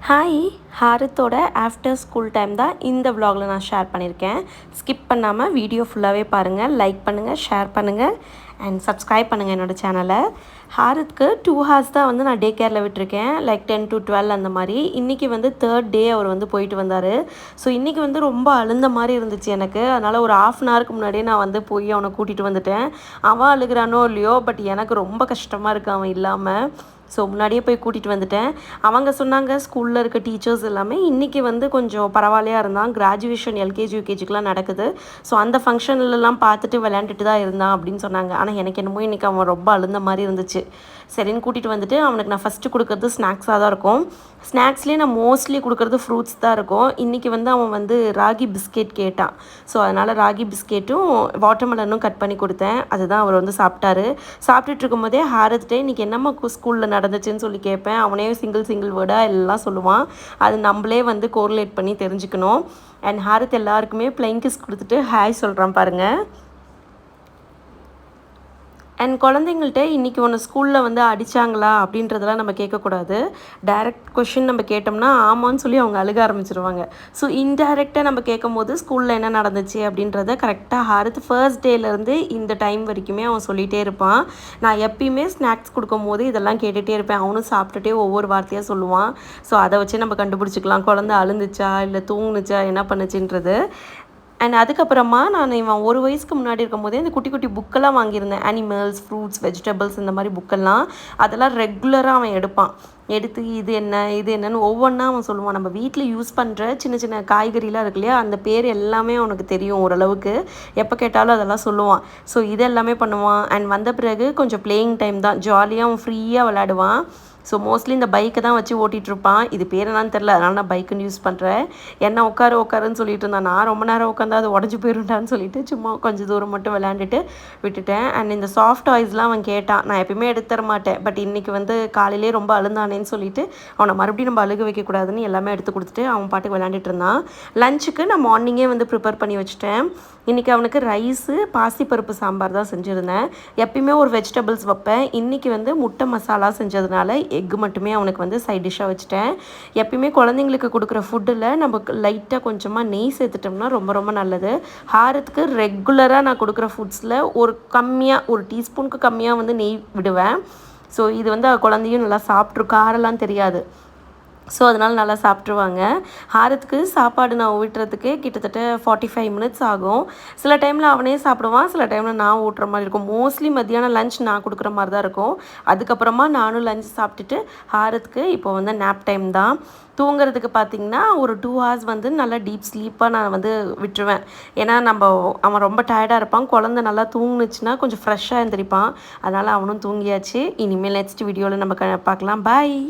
Hi, ஹாரித்தோட after school time தான் இந்த vlogல நான் ஷேர் பண்ணியிருக்கேன். ஸ்கிப் பண்ணாமல் வீடியோ ஃபுல்லாகவே பாருங்கள். லைக் பண்ணுங்கள், ஷேர் பண்ணுங்கள் அண்ட் சப்ஸ்கிரைப் பண்ணுங்கள் என்னோடய சேனலை. ஹாரித்க்கு 2 ஹார்ஸ் தான் வந்து நான் டே கேரில் விட்டுருக்கேன். லைக் 10 to 12 அந்த மாதிரி. இன்றைக்கி வந்து 3rd டே அவர் வந்து போயிட்டு வந்தார். ஸோ இன்றைக்கி வந்து ரொம்ப அழுந்த மாதிரி இருந்துச்சு எனக்கு. அதனால் ஒரு 1/2 hourக்கு முன்னாடியே நான் வந்து போய் அவனை கூட்டிகிட்டு வந்துட்டேன். அவன் அழுகிறானோ இல்லையோ, பட் எனக்கு ரொம்ப கஷ்டமாக இருக்குது அவன் இல்லாமல். ஸோ முன்னாடியே போய் கூட்டிகிட்டு வந்துட்டேன். அவங்க சொன்னாங்க ஸ்கூலில் இருக்க டீச்சர்ஸ் எல்லாமே இன்றைக்கி வந்து கொஞ்சம் பரவாயில்லையாக இருந்தான். கிராஜுவேஷன் எல்கேஜி யூகேஜிக்கெலாம் நடக்குது. ஸோ அந்த ஃபங்க்ஷன்லலாம் பார்த்துட்டு விளையாண்டுட்டு தான் இருந்தான் அப்படின்னு சொன்னாங்க. ஆனால் எனக்கு என்னமோ இன்றைக்கி அவன் ரொம்ப அழுந்த மாதிரி இருந்துச்சு. சரின்னு கூட்டிகிட்டு வந்துட்டு அவனுக்கு நான் ஃபஸ்ட்டு கொடுக்குறது ஸ்நாக்ஸாக தான் இருக்கும். ஸ்நாக்ஸ்லேயே நான் மோஸ்ட்லி கொடுக்குறது ஃப்ரூட்ஸ் தான் இருக்கும். இன்றைக்கி வந்து அவன் வந்து ராகி பிஸ்கெட் கேட்டான். ஸோ அதனால் ராகி பிஸ்கெட்டும் வாட்டர்மெலனும் கட் பண்ணி கொடுத்தேன். அதுதான் அவர் வந்து சாப்பிட்டாரு. சாப்பிட்டுட்டு இருக்கும்போதே ஹாரித்ட்டே இன்றைக்கி என்னம்மா ஸ்கூலில் நடந்துச்சுன்னு சொல்லி கேட்பேன். அவனே சிங்கிள் வேர்டாக எல்லாம் சொல்லுவான். அது நம்மளே வந்து கோரிலேட் பண்ணி தெரிஞ்சுக்கணும். அண்ட் ஹாரித் எல்லாருக்குமே ப்ளைங் கிஸ் கொடுத்துட்டு ஹாய் சொல்கிறான் பாருங்கள். அண்ட் குழந்தைங்கள்ட்ட இன்றைக்கி ஒன்று ஸ்கூலில் வந்து அடித்தாங்களா அப்படின்றதெல்லாம் நம்ம கேட்கக்கூடாது. டைரக்ட் கொஷின் நம்ம கேட்டோம்னா ஆமான்னு சொல்லி அவங்க அழுக ஆரம்பிச்சிருவாங்க. ஸோ இன்டைரக்டாக நம்ம கேட்கும் போது ஸ்கூலில் என்ன நடந்துச்சு அப்படின்றத கரெக்டாக ஹாரித் ஃபர்ஸ்ட் டேலேருந்து இந்த டைம் வரைக்குமே அவன் சொல்லிகிட்டே இருப்பான். நான் எப்பயுமே ஸ்நாக்ஸ் கொடுக்கும்போது இதெல்லாம் கேட்டுகிட்டே இருப்பேன். அவனும் சாப்பிட்டுட்டே ஒவ்வொரு வார்த்தையாக சொல்லுவான். ஸோ அதை வச்சு நம்ம கண்டுபிடிச்சிக்கலாம் குழந்தை அழுந்துச்சா இல்லை தூங்குனுச்சா என்ன பண்ணுச்சுன்றது. அண்ட் அதுக்கப்புறமா நான் இவன் 1 வயசுக்கு முன்னாடி இருக்கும்போதே இந்த குட்டி குட்டி புக்கெல்லாம் வாங்கியிருந்தேன். அனிமல்ஸ், ஃப்ரூட்ஸ், வெஜிடபிள்ஸ் இந்த மாதிரி புக்கெல்லாம். அதெல்லாம் ரெகுலராக அவன் எடுப்பான். எடுத்து இது என்ன இது என்னன்னு ஒவ்வொன்றா அவன் சொல்லுவான். நம்ம வீட்டில் யூஸ் பண்ணுற சின்ன சின்ன காய்கறிலாம் இருக்கு இல்லையா, அந்த பேர் எல்லாமே அவனுக்கு தெரியும் ஓரளவுக்கு. எப்போ கேட்டாலும் அதெல்லாம் சொல்லுவான். ஸோ இது எல்லாமே பண்ணுவான். அண்ட் வந்த பிறகு கொஞ்சம் பிளேயிங் டைம் தான். ஜாலியாக அவன் ஃப்ரீயாக விளையாடுவான். ஸோ மோஸ்ட்லி இந்த பைக்கை தான் வச்சு ஓட்டிகிட்ருப்பான். இது பேர் என்னன்னு தெரில, அதனால் நான் பைக்குன்னு யூஸ் பண்ணுறேன். என்ன உட்காருன்னு சொல்லிட்டு இருந்தான். நான் ரொம்ப நேரம் உட்காந்து அது உடஞ்சி போயிருண்டான்னு சொல்லிட்டு சும்மா கொஞ்சம் தூரம் மட்டும் விளையாண்டுட்டு விட்டுட்டேன். அண்ட் இந்த சாஃப்ட் டாய்ஸ்லாம் அவன் கேட்டான். நான் எப்பயுமே எடுத்து தர மாட்டேன். பட் இன்றைக்கி வந்து காலையிலே ரொம்ப அழுந்தானேன்னு சொல்லிட்டு அவனை மறுபடியும் நம்ம அழுக வைக்கக்கூடாதுன்னு எல்லாமே எடுத்து கொடுத்துட்டு அவன் பாட்டுக்கு விளையாண்டுட்டு இருந்தான். லஞ்சுக்கு நான் மார்னிங்கே வந்து ப்ரிப்பேர் பண்ணி வச்சுட்டேன். இன்றைக்கி அவனுக்கு ரைஸு, பாசிப்பருப்பு சாம்பார் தான் செஞ்சுருந்தேன். எப்பயுமே ஒரு வெஜிடபிள்ஸ் வைப்பேன். இன்றைக்கி வந்து முட்டை மசாலா செஞ்சதுனால எக்கு மட்டுமே அவனுக்கு வந்து சைட் டிஷ்ஷாக வச்சுட்டேன். எப்பயுமே குழந்தைங்களுக்கு கொடுக்குற ஃபுட்டில் நம்ம லைட்டாக கொஞ்சமாக நெய் சேர்த்துட்டோம்னா ரொம்ப ரொம்ப நல்லது. ஹாரித்துக்கு ரெகுலராக நான் கொடுக்குற ஃபுட்ஸில் ஒரு டீஸ்பூனுக்கு கம்மியாக வந்து நெய் விடுவேன். ஸோ இது வந்து குழந்தையும் நல்லா சாப்பிட்ரும். காரெல்லாம் தெரியாது. ஸோ அதனால் நல்லா சாப்பிட்ருவாங்க. ஹாரித்துக்கு சாப்பாடு நான் ஊட்டுறதுக்கு கிட்டத்தட்ட 45 minutes ஆகும். சில டைமில் அவனே சாப்பிடுவான், சில டைமில் நான் ஊட்டுற மாதிரி இருக்கும். மோஸ்ட்லி மத்தியானம் லஞ்ச் நான் கொடுக்குற மாதிரி தான் இருக்கும். அதுக்கப்புறமா நானும் லஞ்ச் சாப்பிட்டுட்டு ஹாரித்துக்கு இப்போ வந்து நேப் டைம் தான். தூங்குறதுக்கு பார்த்திங்கன்னா ஒரு 2 hours வந்து நல்லா டீப் ஸ்லீப்பாக நான் வந்து விட்டுருவேன். ஏன்னா அவன் ரொம்ப டயர்டாக இருப்பான். குழந்தை நல்லா தூங்குனுச்சுன்னா கொஞ்சம் ஃப்ரெஷ்ஷாக எழுந்திரிப்பான். அதனால் அவனும் தூங்கியாச்சு. இனிமேல் நெக்ஸ்ட் வீடியோவில் நம்ம பார்க்கலாம். பாய்.